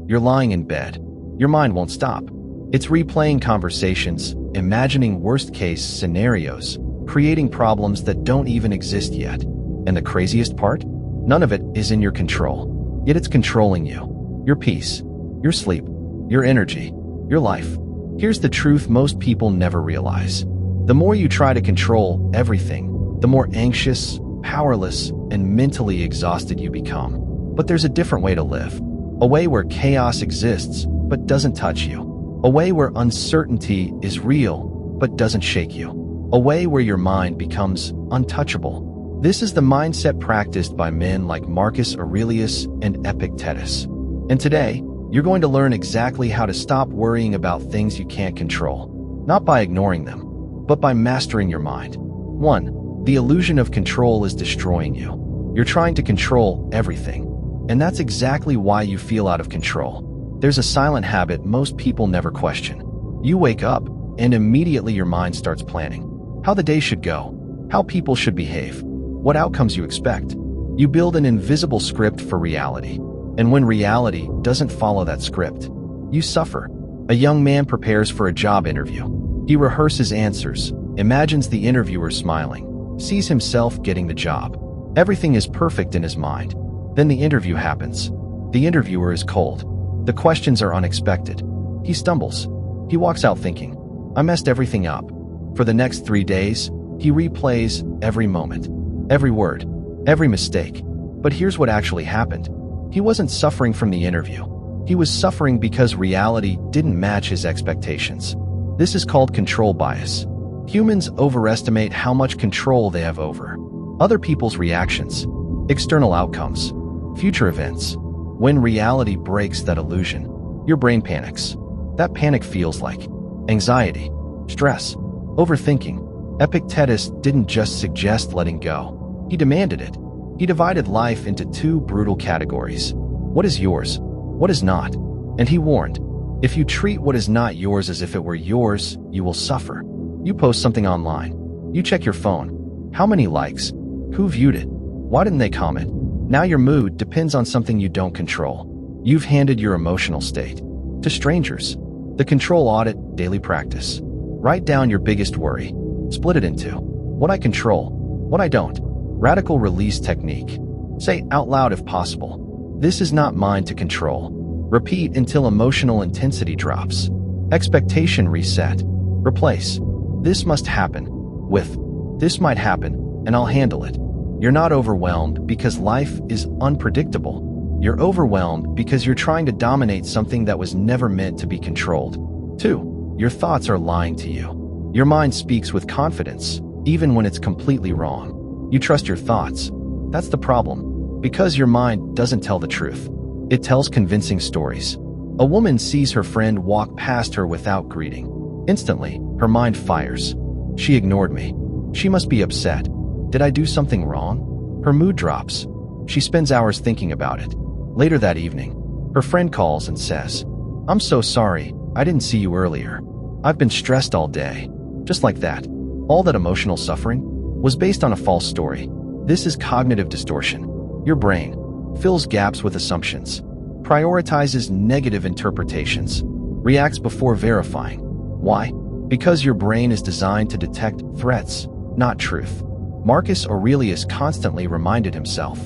You're lying in bed. Your mind won't stop. It's replaying conversations, imagining worst-case scenarios, creating problems that don't even exist yet. And the craziest part? None of it is in your control. Yet it's controlling you. Your peace, your sleep, your energy, your life. Here's the truth most people never realize. The more you try to control everything, the more anxious, powerless, and mentally exhausted you become. But there's a different way to live. A way where chaos exists, but doesn't touch you. A way where uncertainty is real, but doesn't shake you. A way where your mind becomes untouchable. This is the mindset practiced by men like Marcus Aurelius and Epictetus. And today, you're going to learn exactly how to stop worrying about things you can't control. Not by ignoring them, but by mastering your mind. 1. The illusion of control is destroying you. You're trying to control everything. And that's exactly why you feel out of control. There's a silent habit most people never question. You wake up, and immediately your mind starts planning how the day should go, how people should behave, what outcomes you expect. You build an invisible script for reality. And when reality doesn't follow that script, you suffer. A young man prepares for a job interview. He rehearses answers, imagines the interviewer smiling, sees himself getting the job. Everything is perfect in his mind. Then the interview happens. The interviewer is cold. The questions are unexpected. He stumbles. He walks out thinking, I messed everything up. For the next 3 days, he replays every moment, every word, every mistake. But here's what actually happened. He wasn't suffering from the interview. He was suffering because reality didn't match his expectations. This is called control bias. Humans overestimate how much control they have over other people's reactions, external outcomes, future events. When reality breaks that illusion, your brain panics. That panic feels like anxiety, stress, overthinking. Epictetus didn't just suggest letting go. He demanded it. He divided life into 2 brutal categories. What is yours? What is not? And he warned, if you treat what is not yours as if it were yours, you will suffer. You post something online. You check your phone. How many likes? Who viewed it? Why didn't they comment? Now your mood depends on something you don't control. You've handed your emotional state to strangers. The control audit daily practice. Write down your biggest worry. Split it into what I control, what I don't. Radical release technique. Say out loud if possible, this is not mine to control. Repeat until emotional intensity drops. Expectation reset. Replace this must happen with this might happen, and I'll handle it. You're not overwhelmed because life is unpredictable. You're overwhelmed because you're trying to dominate something that was never meant to be controlled. 2. Your thoughts are lying to you. Your mind speaks with confidence, even when it's completely wrong. You trust your thoughts. That's the problem. Because your mind doesn't tell the truth. It tells convincing stories. A woman sees her friend walk past her without greeting. Instantly, her mind fires. She ignored me. She must be upset. Did I do something wrong? Her mood drops. She spends hours thinking about it. Later that evening, her friend calls and says, I'm so sorry, I didn't see you earlier. I've been stressed all day. Just like that. All that emotional suffering was based on a false story. This is cognitive distortion. Your brain fills gaps with assumptions, prioritizes negative interpretations, reacts before verifying. Why? Because your brain is designed to detect threats, not truth. Marcus Aurelius constantly reminded himself,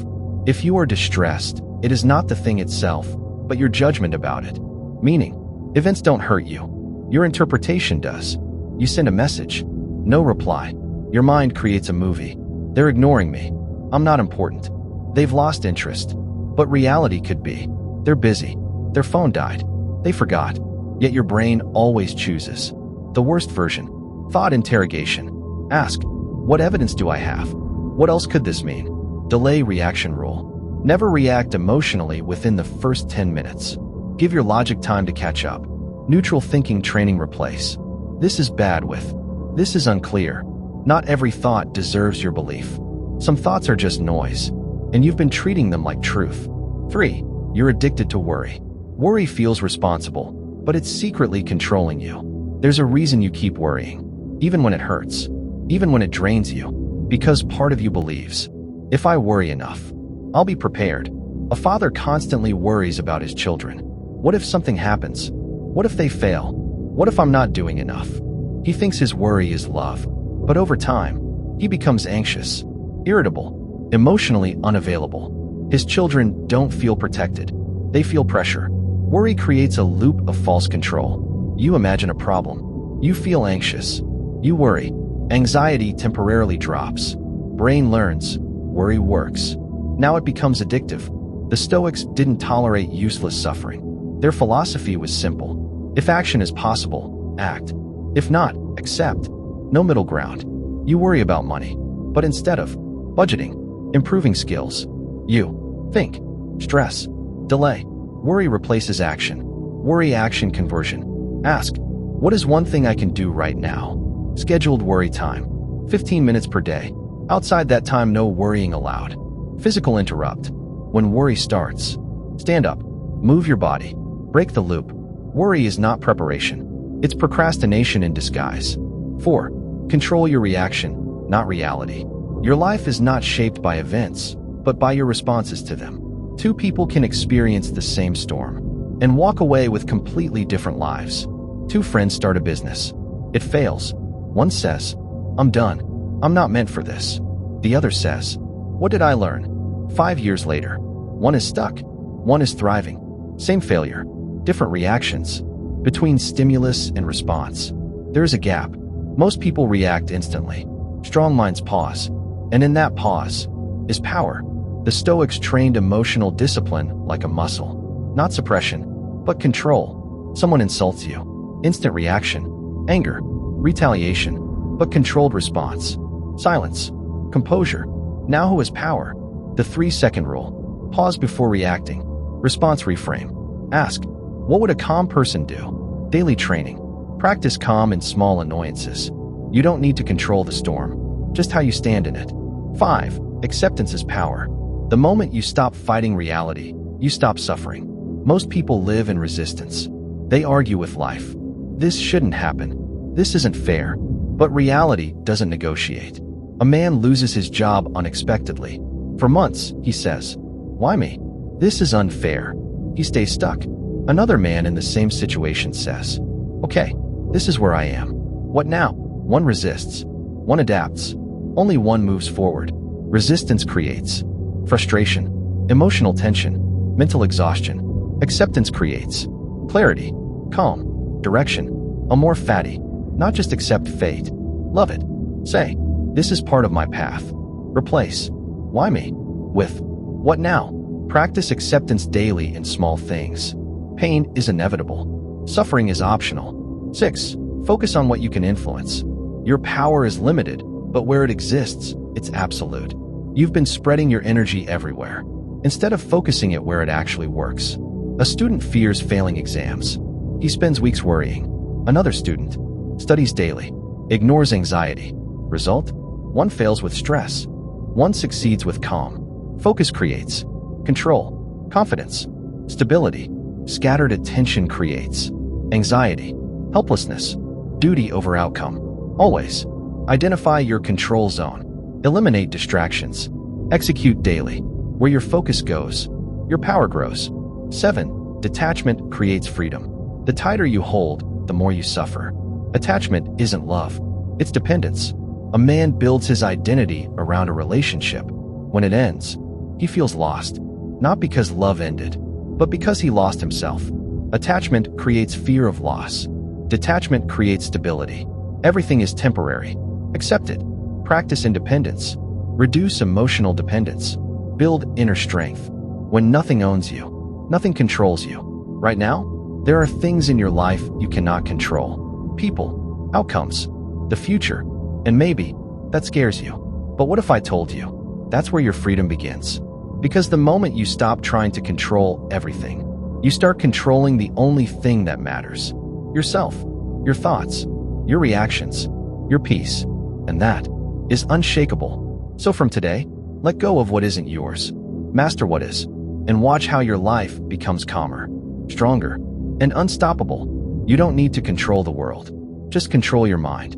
if you are distressed, it is not the thing itself, but your judgment about it. Meaning, events don't hurt you. Your interpretation does. You send a message. No reply. Your mind creates a movie. They're ignoring me. I'm not important. They've lost interest. But reality could be. They're busy. Their phone died. They forgot. Yet your brain always chooses the worst version. Thought interrogation. Ask, what evidence do I have? What else could this mean? Delay reaction rule. Never react emotionally within the first 10 minutes. Give your logic time to catch up. Neutral thinking training replace. This is bad with. This is unclear. Not every thought deserves your belief. Some thoughts are just noise, and you've been treating them like truth. 3. You're addicted to worry. Worry feels responsible, but it's secretly controlling you. There's a reason you keep worrying, even when it hurts, even when it drains you, because part of you believes, if I worry enough, I'll be prepared. A father constantly worries about his children. What if something happens? What if they fail? What if I'm not doing enough? He thinks his worry is love, but over time, he becomes anxious, irritable, emotionally unavailable. His children don't feel protected. They feel pressure. Worry creates a loop of false control. You imagine a problem. You feel anxious. You worry. Anxiety temporarily drops. Brain learns. Worry works. Now it becomes addictive. The Stoics didn't tolerate useless suffering. Their philosophy was simple. If action is possible, act. If not, accept. No middle ground. You worry about money, but instead of budgeting, improving skills, you think, stress, delay. Worry replaces action. Worry action conversion. Ask, what is one thing I can do right now? Scheduled worry time. 15 minutes per day. Outside that time, no worrying allowed. Physical interrupt. When worry starts, stand up. Move your body. Break the loop. Worry is not preparation. It's procrastination in disguise. 4. Control your reaction, not reality. Your life is not shaped by events, but by your responses to them. Two people can experience the same storm and walk away with completely different lives. Two friends start a business. It fails. One says, I'm done. I'm not meant for this. The other says, what did I learn? 5 years later, one is stuck. One is thriving. Same failure, different reactions. Between stimulus and response, there is a gap. Most people react instantly. Strong minds pause. And in that pause is power. The Stoics trained emotional discipline like a muscle. Not suppression, but control. Someone insults you. Instant reaction. Anger. Retaliation. But controlled response. Silence. Composure. Now who has power? The 3-second rule. Pause before reacting. Response reframe. Ask, what would a calm person do? Daily training. Practice calm in small annoyances. You don't need to control the storm, just how you stand in it. 5. Acceptance is power. The moment you stop fighting reality, you stop suffering. Most people live in resistance. They argue with life. This shouldn't happen. This isn't fair. But reality doesn't negotiate. A man loses his job unexpectedly. For months, he says, why me? This is unfair. He stays stuck. Another man in the same situation says, okay, this is where I am. What now? One resists. One adapts. Only one moves forward. Resistance creates frustration, emotional tension, mental exhaustion. Acceptance creates clarity, calm, direction. A more fatty. Not just accept fate. Love it. Say, this is part of my path. Replace why me with what now? Practice acceptance daily in small things. Pain is inevitable. Suffering is optional. 6. Focus on what you can influence. Your power is limited, but where it exists, it's absolute. You've been spreading your energy everywhere, instead of focusing it where it actually works. A student fears failing exams. He spends weeks worrying. Another student studies daily, ignores anxiety. Result? One fails with stress. One succeeds with calm. Focus creates control, confidence, stability. Scattered attention creates anxiety, helplessness, duty over outcome. Always identify your control zone. Eliminate distractions. Execute daily. Where your focus goes, your power grows. 7. Detachment creates freedom. The tighter you hold, the more you suffer. Attachment isn't love. It's dependence. A man builds his identity around a relationship. When it ends, he feels lost. Not because love ended, but because he lost himself. Attachment creates fear of loss. Detachment creates stability. Everything is temporary. Accept it. Practice independence. Reduce emotional dependence. Build inner strength. When nothing owns you, nothing controls you. Right now, there are things in your life you cannot control. People, outcomes, the future, and maybe that scares you. But what if I told you? That's where your freedom begins. Because the moment you stop trying to control everything, you start controlling the only thing that matters. Yourself, your thoughts, your reactions, your peace. And that is unshakable. So from today, let go of what isn't yours. Master what is, and watch how your life becomes calmer, stronger, and unstoppable. You don't need to control the world. Just control your mind.